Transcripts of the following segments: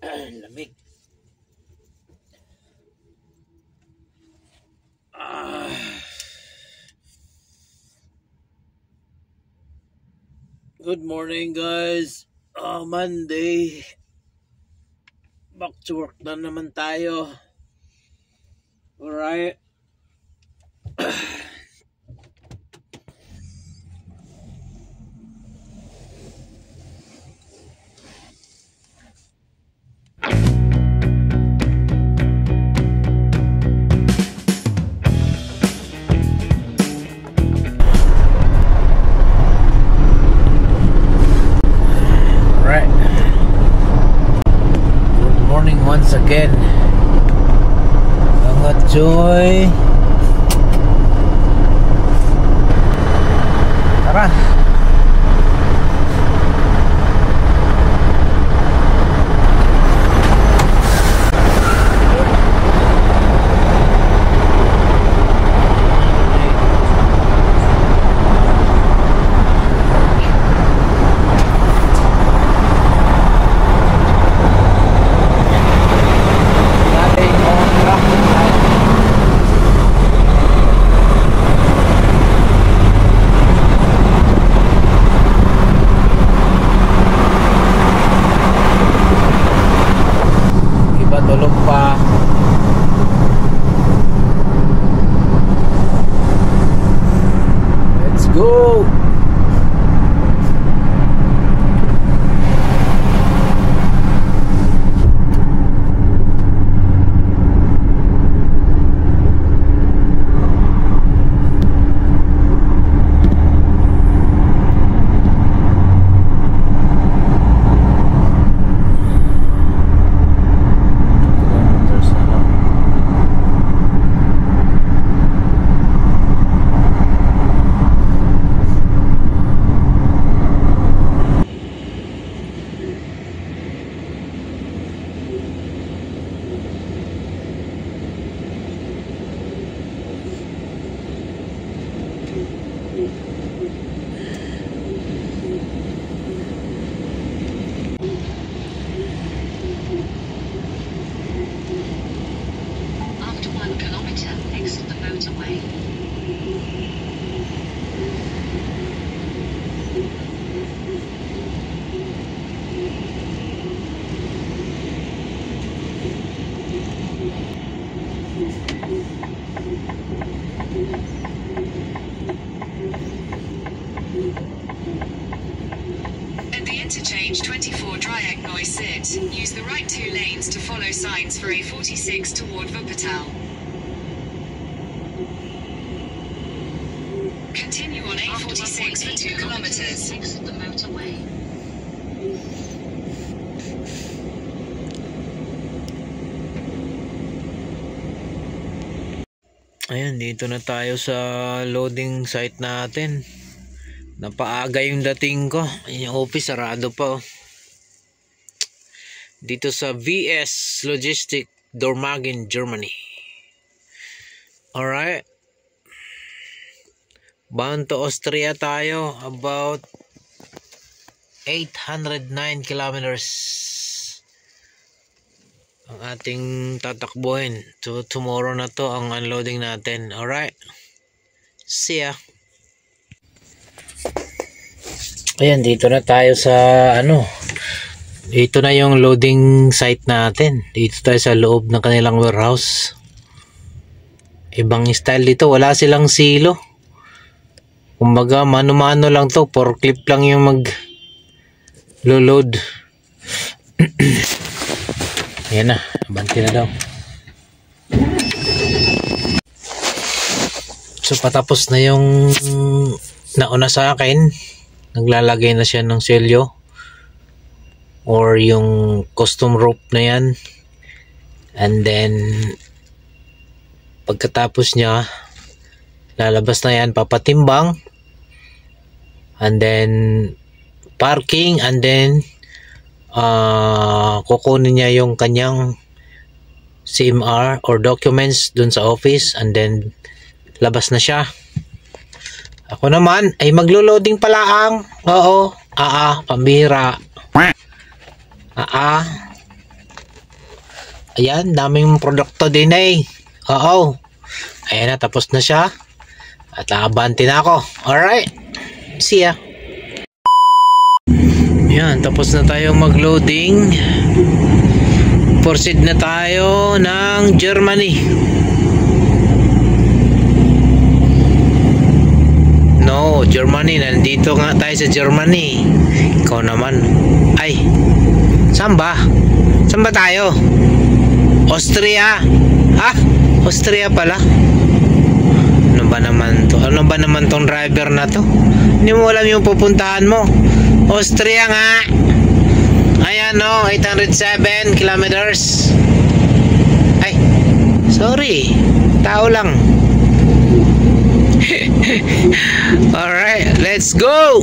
Lamig. Ah. Good morning, guys. Monday. Back to work na naman tayo. Alright. Once again, mga Joy, tara. Let's go. After 1 kilometer, exit the motorway. At the interchange 24 Dryagnoy-Sit, use the right 2 lanes to follow signs for A46 toward Wuppertal. Continue on A46 for 2 kilometers. Exit the motorway. Ayan, dito na tayo sa loading site natin. Napaaga yung dating ko. Yung office sarado pa. Dito sa VS Logistic, Dormagen, Germany. Alright. Bound to Austria tayo. About 809 kilometers ang ating tatakbuhin. So tomorrow na to ang unloading natin. Alright. See ya. Ayan, dito na tayo sa dito na yung loading site natin. Dito tayo sa loob ng kanilang warehouse. Ibang style dito, wala silang silo. Kumbaga mano-mano lang to, forklift lang yung mag-load. Ayan na, abanti na daw. So patapos na yung nauna sa akin. Naglalagay na siya ng selyo or yung custom rope na yan, and then pagkatapos niya lalabas na yan, papatimbang, and then parking, and then kukunin niya yung kanyang CMR or documents dun sa office, and then labas na siya. Ako naman ay maglo-loading pala ang pambihira. Ayan, daming produkto din eh. Oo. Ayan na, tapos na siya. At aabante na ako. Alright. See ya. Ayan, tapos na tayo mag-loading. Proceed na tayo ng Germany. No, Germany. Nandito nga tayo sa Germany. Ikaw naman. Ay, saan ba? Saan ba tayo? Austria. Ah, Austria pala. Ano ba naman to? Ano ba naman tong driver na to? Hindi mo alam yung pupuntahan mo. Austria nga. Ayan no, 807 kilometers. Ay, sorry. Tao lang. Alright, let's go!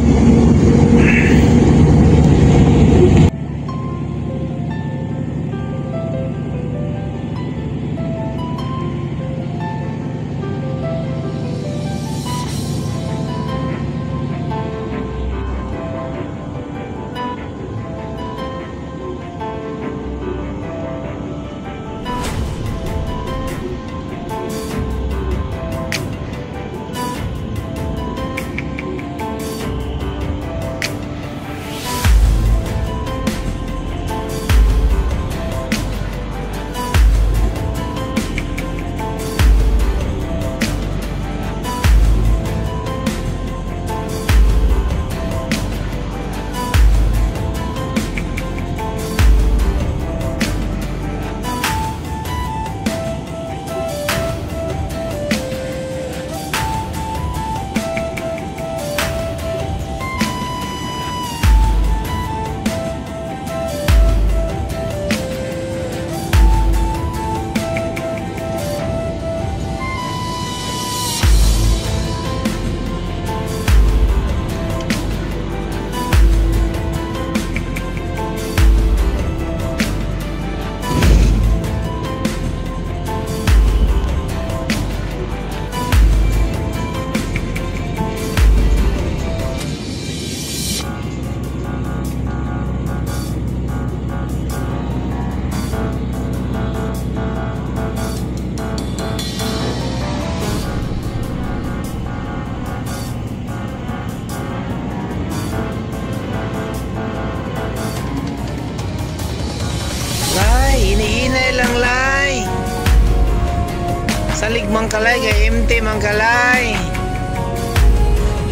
Salig mangkalay kay MT mangkalay.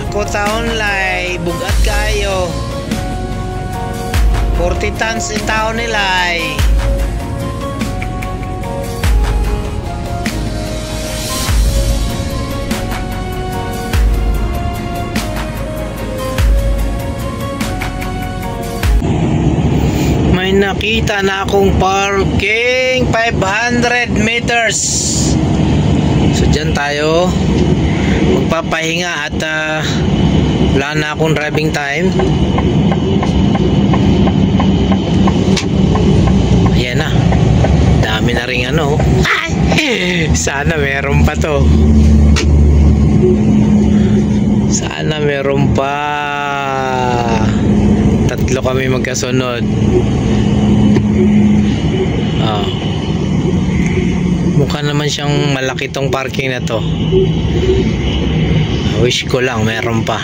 Ako taon lay bugat kayo. 40 tons in taon nilay. May nakita na akong parking 500 meters. So dyan tayo magpapahinga at wala na akong driving time. Ayan na, dami na rin ano. Ay, sana meron pa to. Sana meron pa. Tatlo kami magkasunod. Mukha naman siyang malaki tong parking na to. Wish ko lang meron pa.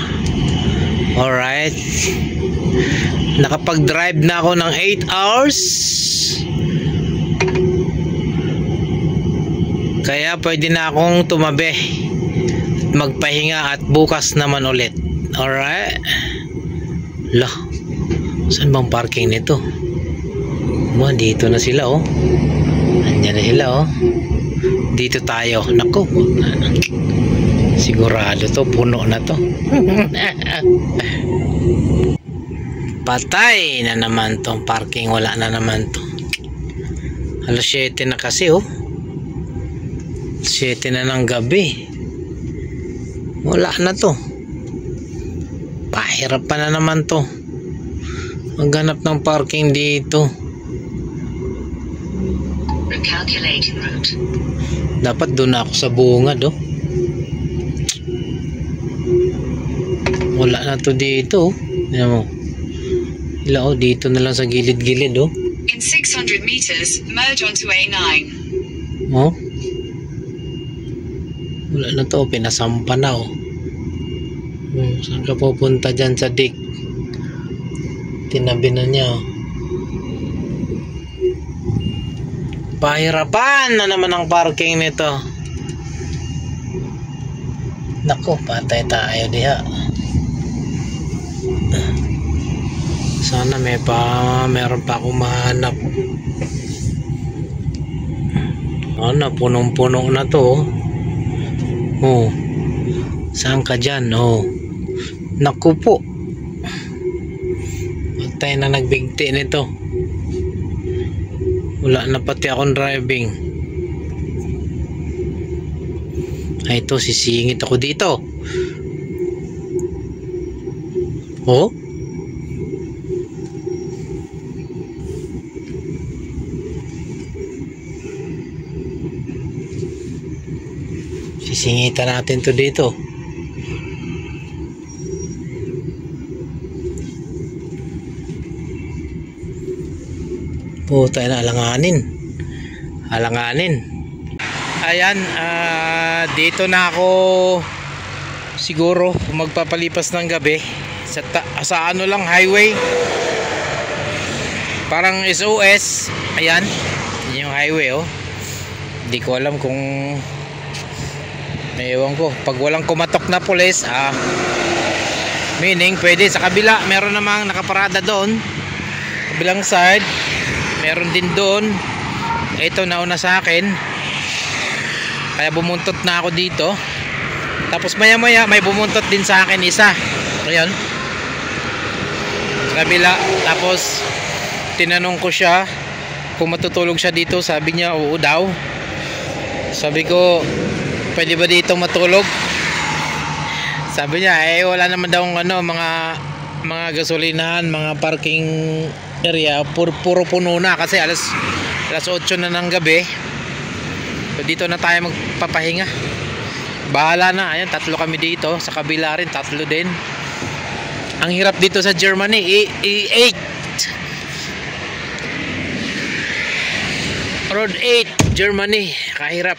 Alright, nakapag-drive na ako ng 8 hours. Kaya pwede na akong tumabi, magpahinga at bukas naman ulit. Alright. Lah, saan bang parking nito? Dito na sila oh. Andyan na sila oh. Dito tayo. Naku, sigurado to, puno na to. Patay na naman tong parking. Wala na naman to. Alas 7 na kasi oh. 7 na ng gabi. Wala na to. Pahirap pa na naman to maghanap ng parking dito. Recalculating route. Dapat doon ako sa bungad oh. Wala na to dito oh. Tignan mo. Ila oh, dito na lang sa gilid-gilid oh. In In 600 meters, merge onto A9. Oh? Wala na to, pinasampa na oh. Saan ka pupunta dyan sa dik? Tinabi na niya oh. Pahirapan na naman ang parking nito. Nako, patay tayo diha. Sana meron pa akong mahanap. Na punong-puno na to. Oh. Saan ka dyan? Oh. Naku po. Patay na nagbigti nito. Wala na pati akong driving. Ay, ito, sisingit ako dito. Oh? Sisingitan natin to dito. Puta na, alanganin. Ayan, dito na ako siguro magpapalipas ng gabi sa ano lang, highway. Parang SOS. Ayan, yun yung highway oh. Hindi ko alam kung ewan ko, pag walang kumatok na pulis, meaning pwede sa kabila, meron namang nakaparada doon kabilang side, meron din doon. Ito nauna sa akin, kaya bumuntot na ako dito. Tapos maya maya may bumuntot din sa akin isa, ayun, sa kabila. Tapos tinanong ko siya kung matutulog siya dito, sabi niya oo daw. Sabi ko, pwede ba dito matulog? Sabi niya wala naman daw mga gasolinahan, mga parking area, puro puno na kasi alas 8 na ng gabi. So dito na tayo magpapahinga. Bahala na. Ayan, 3 kami dito. Sa kabila rin 3 din. Ang hirap dito sa Germany, E8 Road 8 Germany, kahirap.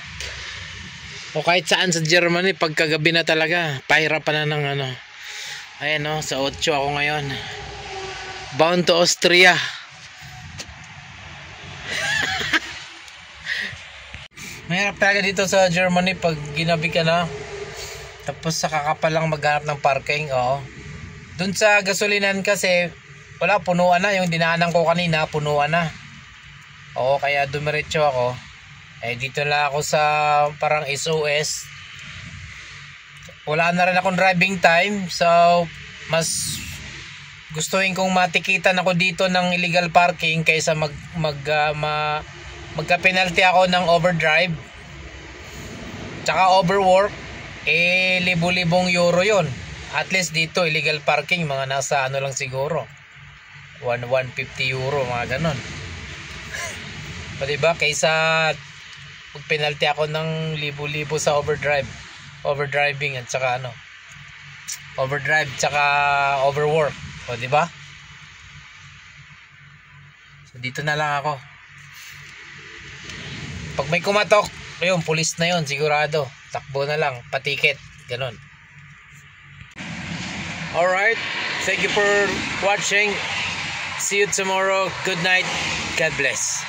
O kahit saan sa Germany, pagkagabi na talaga, pahirapan na ng ano. Ayan o, sa 8 ako ngayon. Bound to Austria. Mahirap talaga dito sa Germany pag ginabi ka na. Tapos saka ka lang maghanap ng parking. Oo. Dun sa gasolinan kasi, wala, punuan na. Yung dinaanan ko kanina, punuan na. Oo, kaya dumiretso ako. Dito lang ako sa parang SOS. Wala na rin akong driving time. So, mas gustuhin kong matikitan ako dito ng illegal parking kaysa magka-penalty ako ng overdrive tsaka overwork. Libo-libong euro yon. At least dito illegal parking mga nasa ano lang siguro 150 euro, mga ganon. O diba, kaysa magpenalty ako ng libo-libo sa overdriving at saka overdrive tsaka overwork. O diba? So dito na lang ako. Pag may kumatok, ayun, pulis na yun, sigurado. Takbo na lang, patiket, ganun. Alright, thank you for watching. See you tomorrow. Good night. God bless.